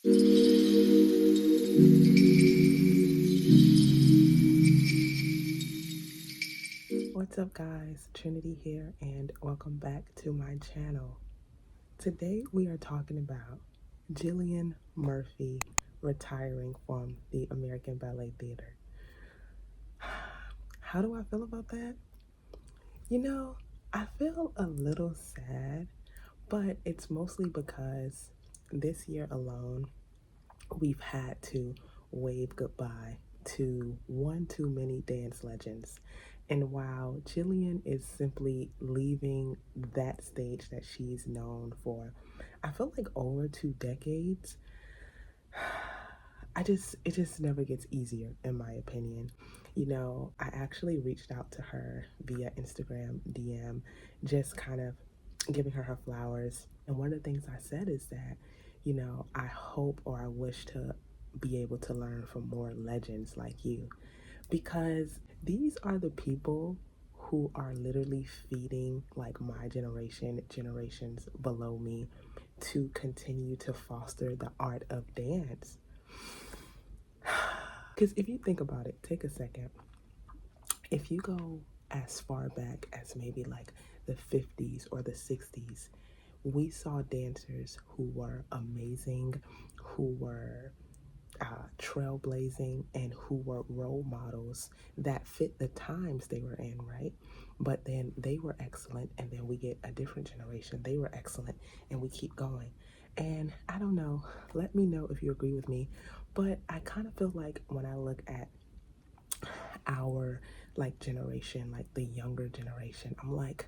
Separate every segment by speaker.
Speaker 1: What's up, guys? Trinity here, and welcome back to my channel. Today we are talking about Gillian Murphy retiring from the American Ballet Theater. How do I feel about that? I feel a little sad, but it's mostly because this year alone we've had to wave goodbye to one too many dance legends. And while Gillian is simply leaving that stage that she's known for, I feel like over 2 decades, it just never gets easier in my opinion. I actually reached out to her via Instagram DM, just kind of giving her flowers. And one of the things I said is that, I hope or I wish to be able to learn from more legends like you, because these are the people who are literally feeding like my generation, generations below me, to continue to foster the art of dance. Because if you think about it, take a second. If you go as far back as maybe like the 50s or the 60s, we saw dancers who were amazing, who were trailblazing, and who were role models that fit the times they were in, right? But then they were excellent, and then we get a different generation. They were excellent, and we keep going. And I don't know, let me know if you agree with me, but I kind of feel like when I look at our like generation, like the younger generation, I'm like,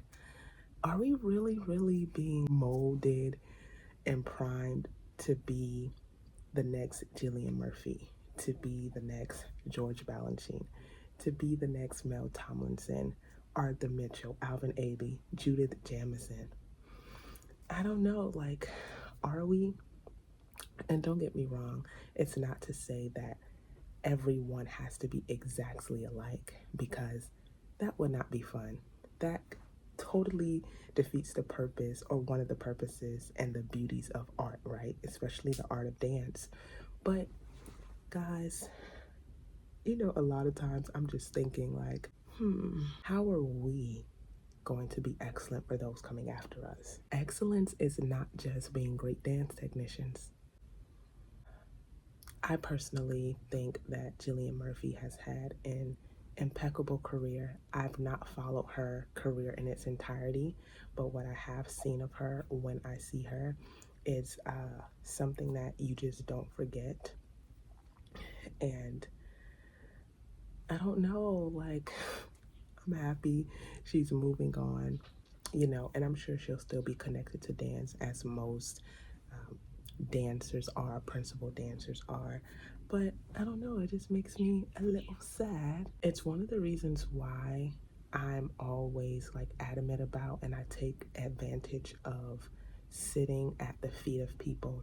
Speaker 1: are we really being molded and primed to be the next Gillian Murphy, to be the next George Balanchine, to be the next Mel Tomlinson, Arthur Mitchell, Alvin Ailey, Judith Jamison? I don't know, like, are we? And don't get me wrong, it's not to say that everyone has to be exactly alike, because that would not be fun. That totally defeats the purpose, or one of the purposes and the beauties of art, right? Especially the art of dance. But guys, a lot of times I'm just thinking like, how are we going to be excellent for those coming after us? Excellence is not just being great dance technicians. I personally think that Gillian Murphy has had an impeccable career. I've not followed her career in its entirety, but what I have seen of her when I see her is something that you just don't forget. And I don't know, like, I'm happy she's moving on, and I'm sure she'll still be connected to dance as most dancers are, principal dancers are. But I don't know, it just makes me a little sad. It's one of the reasons why I'm always like adamant about, and I take advantage of, sitting at the feet of people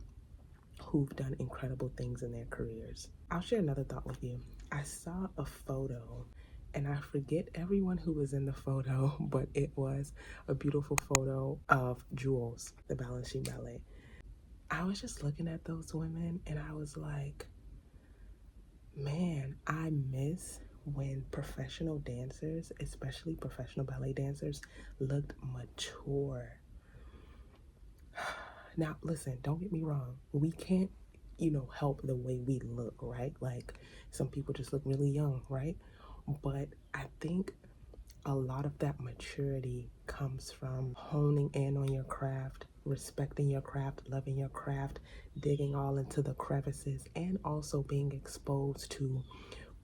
Speaker 1: who've done incredible things in their careers. I'll share another thought with you. I saw a photo, and I forget everyone who was in the photo, but it was a beautiful photo of Jules, the Balanchine Ballet. I was just looking at those women and I was like, man, I miss when professional dancers, especially professional ballet dancers, looked mature. Now, listen, don't get me wrong. We can't, help the way we look, right? Like, some people just look really young, right? But I think a lot of that maturity comes from honing in on your craft, respecting your craft, loving your craft, digging all into the crevices, and also being exposed to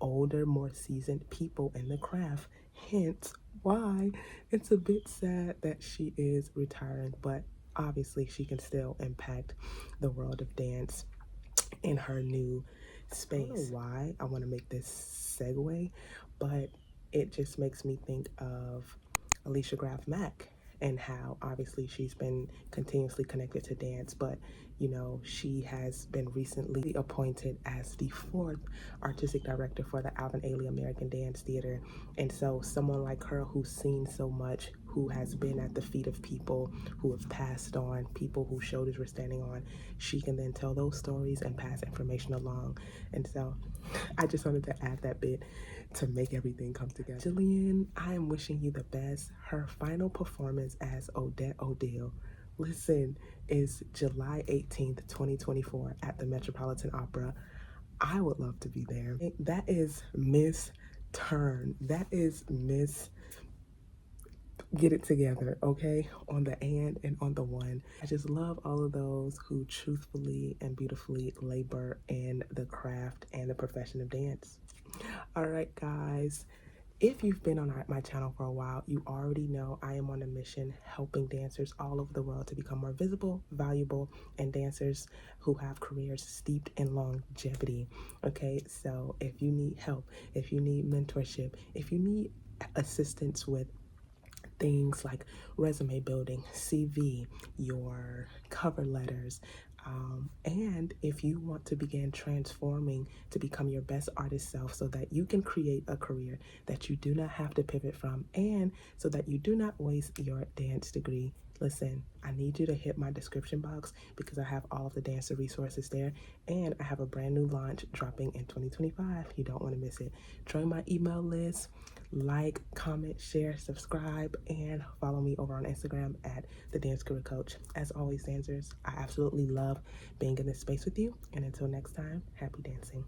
Speaker 1: older, more seasoned people in the craft. Hence why it's a bit sad that she is retiring, but obviously she can still impact the world of dance in her new space. I don't know why I want to make this segue, but it just makes me think of Alicia Graf Mack, and how obviously she's been continuously connected to dance, but she has been recently appointed as the 4th artistic director for the Alvin Ailey American Dance Theater. And so someone like her, who's seen so much, who has been at the feet of people who have passed on, people whose shoulders we're standing on. She can then tell those stories and pass information along. And so I just wanted to add that bit to make everything come together. Gillian, I am wishing you the best. Her final performance as Odette O'Deal, listen, is July 18th, 2024 at the Metropolitan Opera. I would love to be there. That is Miss Turn. That is Miss Get It Together, okay? On the and on the one. I just love all of those who truthfully and beautifully labor in the craft and the profession of dance. All right, guys. If you've been on my channel for a while, you already know I am on a mission helping dancers all over the world to become more visible, valuable, and dancers who have careers steeped in longevity. Okay, so if you need help, if you need mentorship, if you need assistance with things like resume building, CV, your cover letters, and if you want to begin transforming to become your best artist self so that you can create a career that you do not have to pivot from, and so that you do not waste your dance degree, listen, I need you to hit my description box because I have all of the dancer resources there, and I have a brand new launch dropping in 2025. You don't want to miss it. Join my email list, like, comment, share, subscribe, and follow me over on Instagram at the Dance Career Coach. As always, dancers, I absolutely love being in this space with you. And until next time, happy dancing.